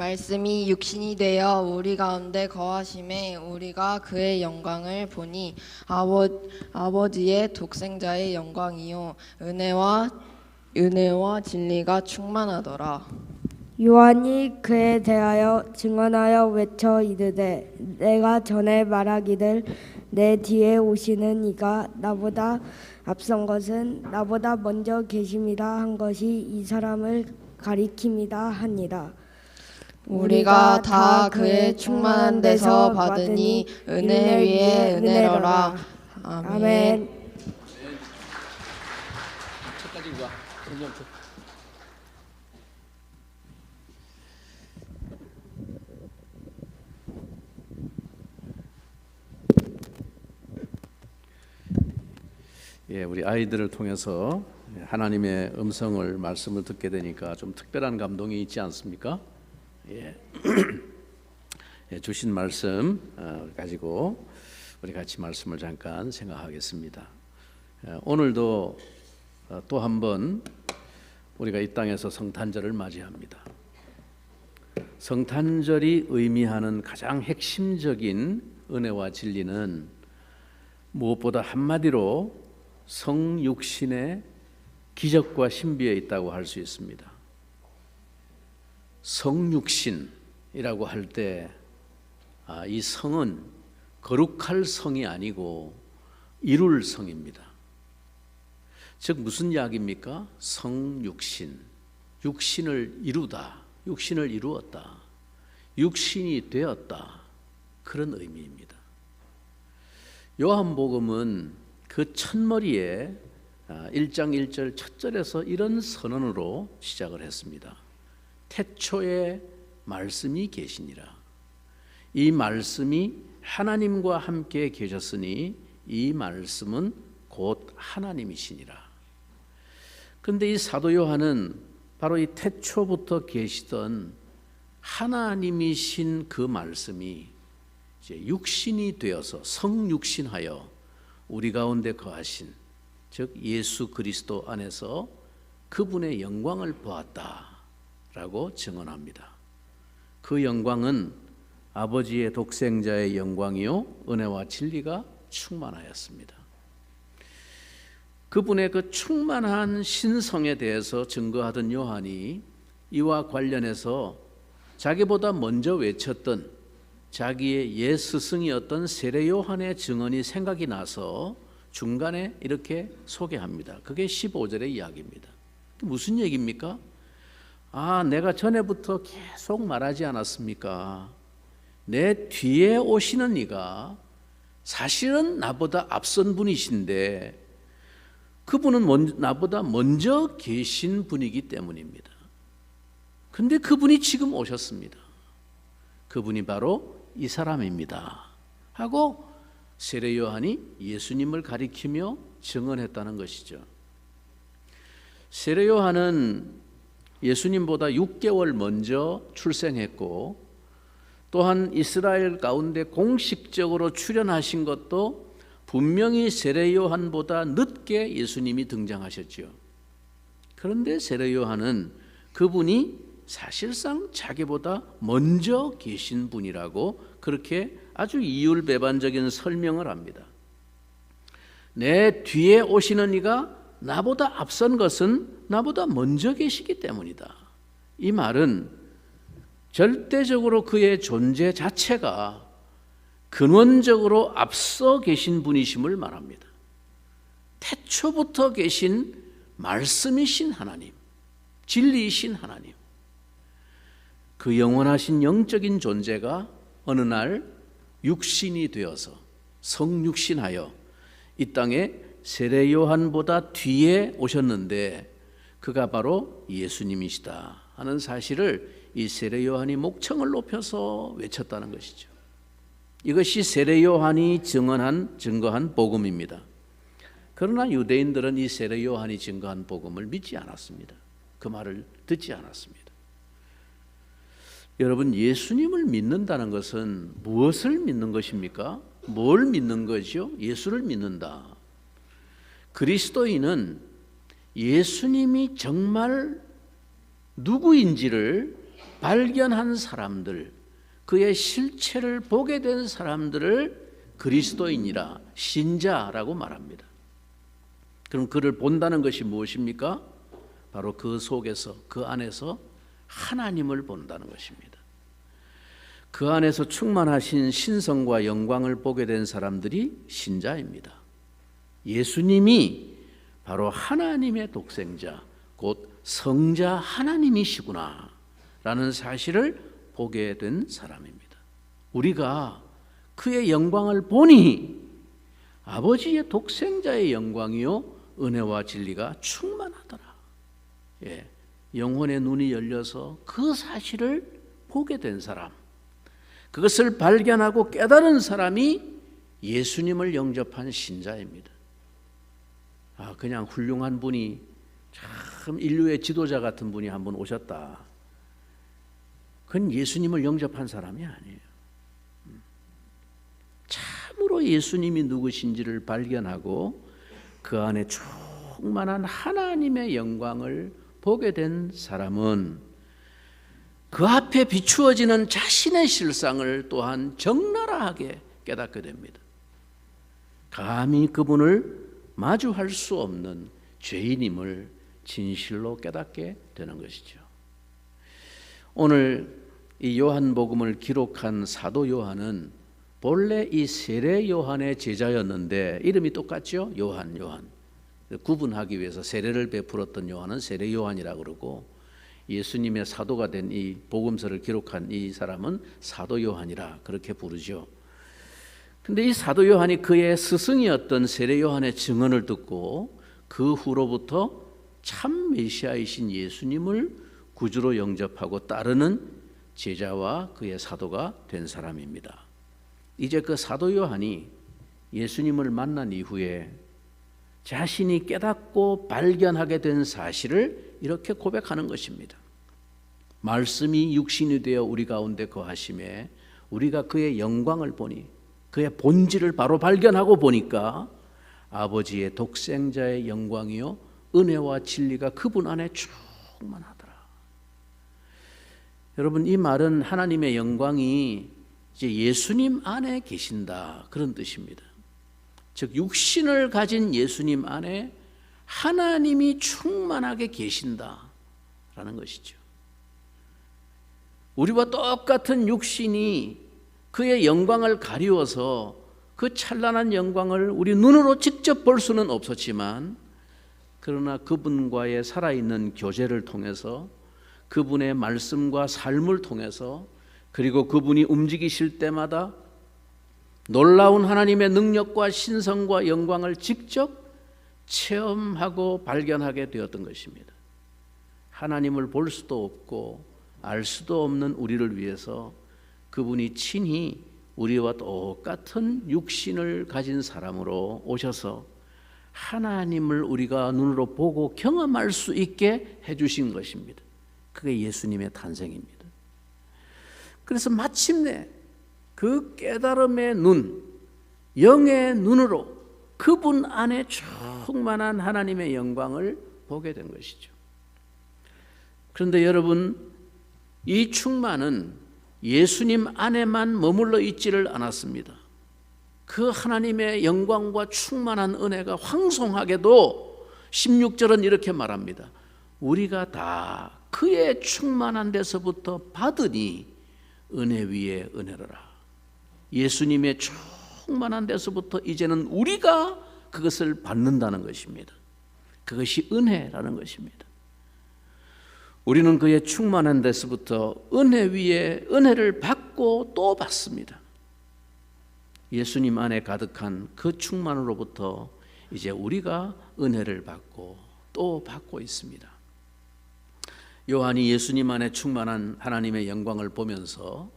말씀이 육신이 되어 우리 가운데 거하심에 우리가 그의 영광을 보니 아버지의 독생자의 영광이요 은혜와 진리가 충만하더라. 요한이 그에 대하여 증언하여 외쳐 이르되 내가 전에 말하기를 내 뒤에 오시는 이가 나보다 앞선 것은 나보다 먼저 계심이라 한 것이 이 사람을 가리킴이다 하니라. 우리가 다 그의 충만한 데서 받으니 은혜 위에 은혜로라. 아멘. 첫까지 가. 예, 우리 아이들을 통해서 하나님의 음성을 말씀을 듣게 되니까 좀 특별한 감동이 있지 않습니까? 예. 예, 주신 말씀 가지고 우리 같이 말씀을 잠깐 생각하겠습니다. 오늘도 또 한 번 우리가 이 땅에서 성탄절을 맞이합니다. 성탄절이 의미하는 가장 핵심적인 은혜와 진리는 무엇보다 한마디로 성육신의 기적과 신비에 있다고 할 수 있습니다. 성육신이라고 할 때 이 성은 거룩할 성이 아니고 이룰 성입니다. 즉 무슨 이야기입니까? 성육신, 육신을 이루다, 육신을 이루었다, 육신이 되었다, 그런 의미입니다. 요한복음은 그 첫머리에 1장 1절 첫 절에서 이런 선언으로 시작을 했습니다. 태초에 말씀이 계시니라. 이 말씀이 하나님과 함께 계셨으니 이 말씀은 곧 하나님이시니라. 그런데 이 사도 요한은 바로 이 태초부터 계시던 하나님이신 그 말씀이 이제 육신이 되어서 성육신하여 우리 가운데 거하신, 즉 예수 그리스도 안에서 그분의 영광을 보았다라고 증언합니다. 그 영광은 아버지의 독생자의 영광이요 은혜와 진리가 충만하였습니다. 그분의 그 충만한 신성에 대해서 증거하던 요한이 이와 관련해서 자기보다 먼저 외쳤던 자기의 옛 스승이었던 세례 요한의 증언이 생각이 나서 중간에 이렇게 소개합니다. 그게 15절의 이야기입니다. 무슨 얘기입니까? 내가 전에부터 계속 말하지 않았습니까? 내 뒤에 오시는 이가 사실은 나보다 앞선 분이신데 그분은 나보다 먼저 계신 분이기 때문입니다. 근데 그분이 지금 오셨습니다. 그분이 바로 이 사람입니다 하고 세례 요한이 예수님을 가리키며 증언했다는 것이죠. 세례 요한은 예수님보다 6개월 먼저 출생했고 또한 이스라엘 가운데 공식적으로 출현하신 것도 분명히 세례 요한보다 늦게 예수님이 등장하셨죠. 그런데 세례 요한은 그분이 사실상 자기보다 먼저 계신 분이라고 그렇게 아주 이율배반적인 설명을 합니다. 내 뒤에 오시는 이가 나보다 앞선 것은 나보다 먼저 계시기 때문이다. 이 말은 절대적으로 그의 존재 자체가 근원적으로 앞서 계신 분이심을 말합니다. 태초부터 계신 말씀이신 하나님, 진리이신 하나님, 그 영원하신 영적인 존재가 어느 날 육신이 되어서 성육신하여 이 땅에 세례 요한보다 뒤에 오셨는데 그가 바로 예수님이시다 하는 사실을 이 세례 요한이 목청을 높여서 외쳤다는 것이죠. 이것이 세례 요한이 증거한 복음입니다. 그러나 유대인들은 이 세례 요한이 증거한 복음을 믿지 않았습니다. 그 말을 듣지 않았습니다. 여러분, 예수님을 믿는다는 것은 무엇을 믿는 것입니까? 뭘 믿는 거죠? 예수를 믿는다. 그리스도인은 예수님이 정말 누구인지를 발견한 사람들, 그의 실체를 보게 된 사람들을 그리스도인이라, 신자라고 말합니다. 그럼 그를 본다는 것이 무엇입니까? 바로 그 속에서, 그 안에서 하나님을 본다는 것입니다. 그 안에서 충만하신 신성과 영광을 보게 된 사람들이 신자입니다. 예수님이 바로 하나님의 독생자, 곧 성자 하나님이시구나 라는 사실을 보게 된 사람입니다. 우리가 그의 영광을 보니 아버지의 독생자의 영광이요 은혜와 진리가 충만하더라. 영혼의 눈이 열려서 그 사실을 보게 된 사람, 그것을 발견하고 깨달은 사람이 예수님을 영접한 신자입니다. 그냥 훌륭한 분이, 참 인류의 지도자 같은 분이 한 분 오셨다, 그건 예수님을 영접한 사람이 아니에요. 참으로 예수님이 누구신지를 발견하고 그 안에 충만한 하나님의 영광을 보게 된 사람은 그 앞에 비추어지는 자신의 실상을 또한 적나라하게 깨닫게 됩니다. 감히 그분을 마주할 수 없는 죄인임을 진실로 깨닫게 되는 것이죠. 오늘 이 요한복음을 기록한 사도 요한은 본래 이 세례 요한의 제자였는데 이름이 똑같죠? 요한. 구분하기 위해서 세례를 베풀었던 요한은 세례 요한이라고 그러고, 예수님의 사도가 된 이 복음서를 기록한 이 사람은 사도 요한이라 그렇게 부르죠. 근데 이 사도 요한이 그의 스승이었던 세례 요한의 증언을 듣고 그 후로부터 참 메시아이신 예수님을 구주로 영접하고 따르는 제자와 그의 사도가 된 사람입니다. 이제 그 사도 요한이 예수님을 만난 이후에 자신이 깨닫고 발견하게 된 사실을 이렇게 고백하는 것입니다. 말씀이 육신이 되어 우리 가운데 거하심에 우리가 그의 영광을 보니, 그의 본질을 바로 발견하고 보니까 아버지의 독생자의 영광이요 은혜와 진리가 그분 안에 충만하더라. 여러분, 이 말은 하나님의 영광이 이제 예수님 안에 계신다, 그런 뜻입니다. 즉 육신을 가진 예수님 안에 하나님이 충만하게 계신다라는 것이죠. 우리와 똑같은 육신이 그의 영광을 가리워서 그 찬란한 영광을 우리 눈으로 직접 볼 수는 없었지만, 그러나 그분과의 살아있는 교제를 통해서, 그분의 말씀과 삶을 통해서, 그리고 그분이 움직이실 때마다 놀라운 하나님의 능력과 신성과 영광을 직접 체험하고 발견하게 되었던 것입니다. 하나님을 볼 수도 없고 알 수도 없는 우리를 위해서 그분이 친히 우리와 똑같은 육신을 가진 사람으로 오셔서 하나님을 우리가 눈으로 보고 경험할 수 있게 해주신 것입니다. 그게 예수님의 탄생입니다. 그래서 마침내 그 깨달음의 눈, 영의 눈으로 그분 안에 충만한 하나님의 영광을 보게 된 것이죠. 그런데 여러분, 이 충만은 예수님 안에만 머물러 있지를 않았습니다. 그 하나님의 영광과 충만한 은혜가 황송하게도 16절은 이렇게 말합니다. 우리가 다 그의 충만한 데서부터 받으니 은혜 위에 은혜로라. 예수님의 충만한 데서부터 이제는 우리가 그것을 받는다는 것입니다. 그것이 은혜라는 것입니다. 우리는 그의 충만한 데서부터 은혜 위에 은혜를 받고 또 받습니다. 예수님 안에 가득한 그 충만으로부터 이제 우리가 은혜를 받고 또 받고 있습니다. 요한이 예수님 안에 충만한 하나님의 영광을 보면서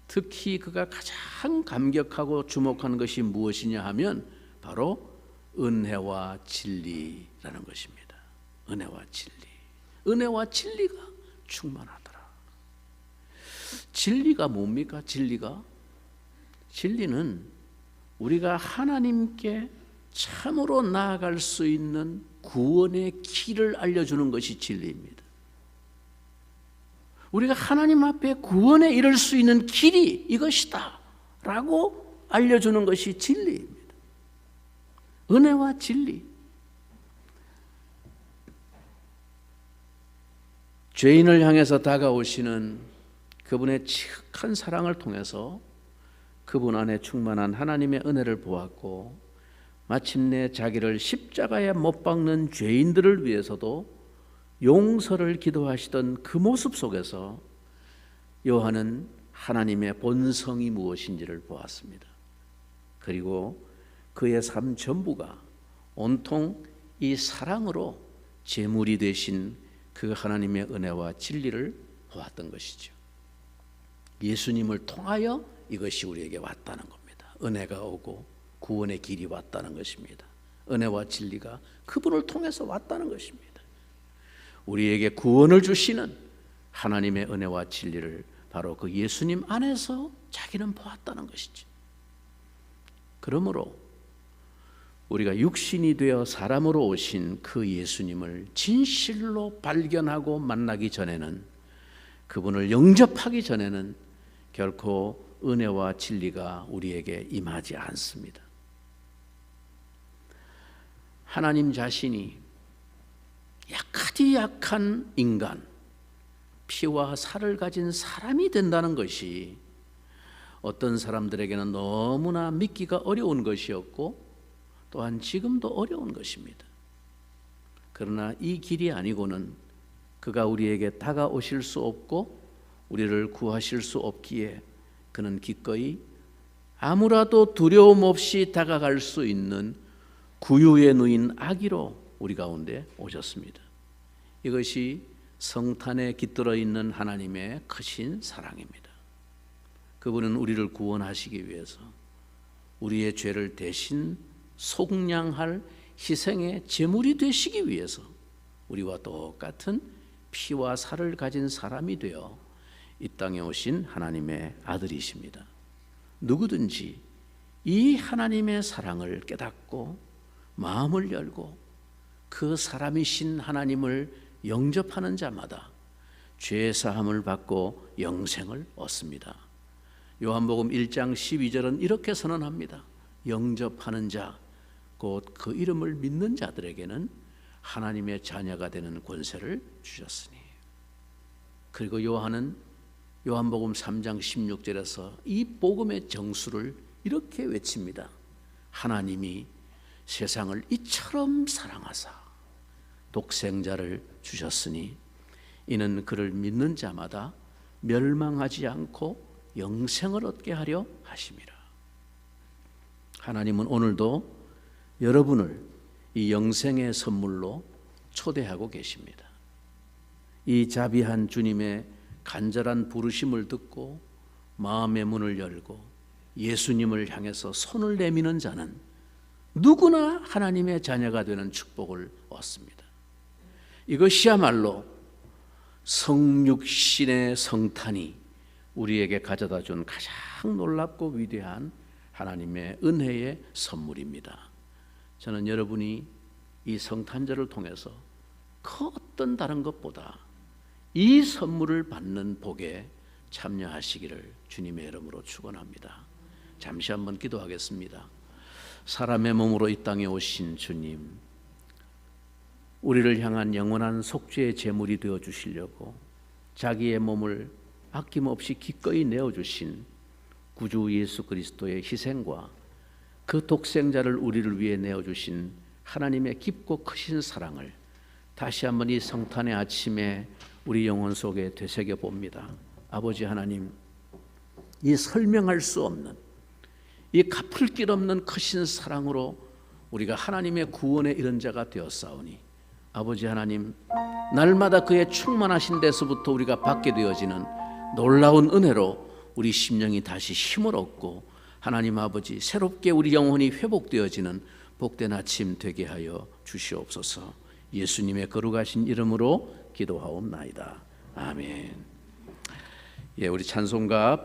특히 그가 가장 감격하고 주목한 것이 무엇이냐 하면 바로 은혜와 진리라는 것입니다. 은혜와 진리. 은혜와 진리가 충만하더라. 진리가 뭡니까? 진리는 우리가 하나님께 참으로 나아갈 수 있는 구원의 길을 알려주는 것이 진리입니다. 우리가 하나님 앞에 구원에 이를 수 있는 길이 이것이다 라고 알려주는 것이 진리입니다. 은혜와 진리. 죄인을 향해서 다가오시는 그분의 지극한 사랑을 통해서 그분 안에 충만한 하나님의 은혜를 보았고, 마침내 자기를 십자가에 못 박는 죄인들을 위해서도 용서를 기도하시던 그 모습 속에서 요한은 하나님의 본성이 무엇인지를 보았습니다. 그리고 그의 삶 전부가 온통 이 사랑으로 제물이 되신 그 하나님의 은혜와 진리를 보았던 것이죠. 예수님을 통하여 이것이 우리에게 왔다는 겁니다. 은혜가 오고 구원의 길이 왔다는 것입니다. 은혜와 진리가 그분을 통해서 왔다는 것입니다. 우리에게 구원을 주시는 하나님의 은혜와 진리를 바로 그 예수님 안에서 자기는 보았다는 것이죠. 그러므로 우리가 육신이 되어 사람으로 오신 그 예수님을 진실로 발견하고 만나기 전에는, 그분을 영접하기 전에는 결코 은혜와 진리가 우리에게 임하지 않습니다. 하나님 자신이 약하디 약한 인간, 피와 살을 가진 사람이 된다는 것이 어떤 사람들에게는 너무나 믿기가 어려운 것이었고, 또한 지금도 어려운 것입니다. 그러나 이 길이 아니고는 그가 우리에게 다가오실 수 없고 우리를 구하실 수 없기에 그는 기꺼이 아무라도 두려움 없이 다가갈 수 있는 구유에 누인 아기로 우리 가운데 오셨습니다. 이것이 성탄에 깃들어 있는 하나님의 크신 사랑입니다. 그분은 우리를 구원하시기 위해서 우리의 죄를 대신 속량할 희생의 제물이 되시기 위해서 우리와 똑같은 피와 살을 가진 사람이 되어 이 땅에 오신 하나님의 아들이십니다. 누구든지 이 하나님의 사랑을 깨닫고 마음을 열고 그 사람이신 하나님을 영접하는 자마다 죄 사함을 받고 영생을 얻습니다. 요한복음 1장 12절은 이렇게 선언합니다. 영접하는 자, 곧 그 이름을 믿는 자들에게는 하나님의 자녀가 되는 권세를 주셨으니. 그리고 요한은 요한복음 3장 16절에서 이 복음의 정수를 이렇게 외칩니다. 하나님이 세상을 이처럼 사랑하사 독생자를 주셨으니 이는 그를 믿는 자마다 멸망하지 않고 영생을 얻게 하려 하심이라. 하나님은 오늘도 여러분을 이 영생의 선물로 초대하고 계십니다. 이 자비한 주님의 간절한 부르심을 듣고 마음의 문을 열고 예수님을 향해서 손을 내미는 자는 누구나 하나님의 자녀가 되는 축복을 얻습니다. 이것이야말로 성육신의 성탄이 우리에게 가져다 준 가장 놀랍고 위대한 하나님의 은혜의 선물입니다. 저는 여러분이 이 성탄절을 통해서 그 어떤 다른 것보다 이 선물을 받는 복에 참여하시기를 주님의 이름으로 축원합니다. 잠시 한번 기도하겠습니다. 사람의 몸으로 이 땅에 오신 주님, 우리를 향한 영원한 속죄의 제물이 되어 주시려고 자기의 몸을 아낌없이 기꺼이 내어주신 구주 예수 그리스도의 희생과 그 독생자를 우리를 위해 내어주신 하나님의 깊고 크신 사랑을 다시 한번 이 성탄의 아침에 우리 영혼 속에 되새겨 봅니다. 아버지 하나님, 이 설명할 수 없는, 이 갚을 길 없는 크신 사랑으로 우리가 하나님의 구원에 이른 자가 되었사오니 아버지 하나님, 날마다 그의 충만하신 데서부터 우리가 받게 되어지는 놀라운 은혜로 우리 심령이 다시 힘을 얻고 하나님 아버지 새롭게 우리 영혼이 회복되어지는 복된 아침 되게 하여 주시옵소서. 예수님의 거룩하신 이름으로 기도하옵나이다. 아멘. 예, 우리 찬송가